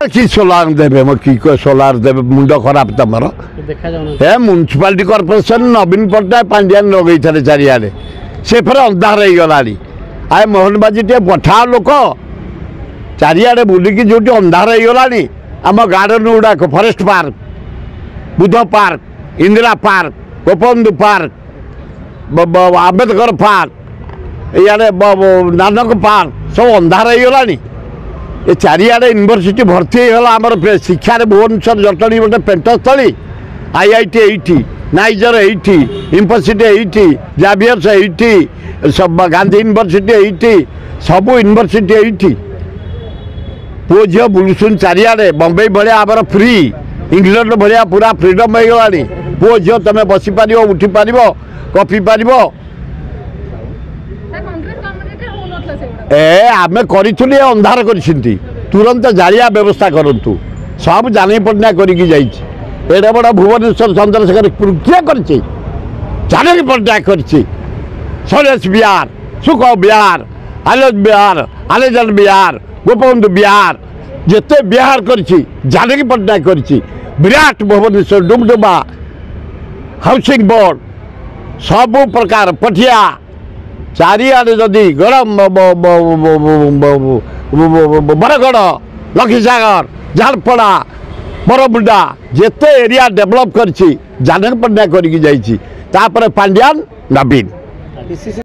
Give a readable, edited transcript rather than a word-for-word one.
कि सोलार देवे मो कि सोलार देवे मुंड खराब तुम ए म्यूनिसिपालिटी कॉर्पोरेशन नवीन पट्टनायक पांड्यान लगे चारिआडे से फिर अंधार हो गला आए मोहन बाजी टे पठा लोक चारिआडे बुलिकी जो अंधार हो गला आम गार्डन गुड़ाक forest park Buddha park Indira park Gopabandhu park Ambedkar park इे नानक पार्क सब अंधार हो गला ये चारिआडे यूनिवर्सिटी भर्ती होगा आम शिक्षार भुवनेश्वर जटणी गोटे पेंटस्थली आईआईटी एठी नाइजर एठी इन्फोसिटी एठी जावियर्स एठी सब गांधी यूनिवर्सिटी एठी सब यूनिवर्सिटी एठी पुओ झील बुलुसन चारिआडे बम्बई भाया आमर फ्री इंग्लैंड भाया पूरा फ्रीडम हो गला पुओ झील तुम बसीपार उठी पार कफी पार ए आमे करिथुली अंधार करिसेंती तुरंत जालिया व्यवस्था करंतु सब जानी पटना करिकी जाइछि एडा बड़ा भुवनेश्वर चंद्रशेखर किए करछि जानी पटना करछि सलेश बिहार सुख बिहार आलोच बिहार आलेजन बिहार गोपबंधु बिहार जेते बिहार करछि जानी पटना करछि विराट भुवनेश्वर डुमडुमा हाउसिंग बोर्ड सब प्रकार पठिया चारिआडे जदि गरम बरगढ़ लखीसागर झारपड़ा बरमुंडा जेते एरिया डेभलप करछि जानक पटना करिकी जाइछि तापर पांड्यान नवीन।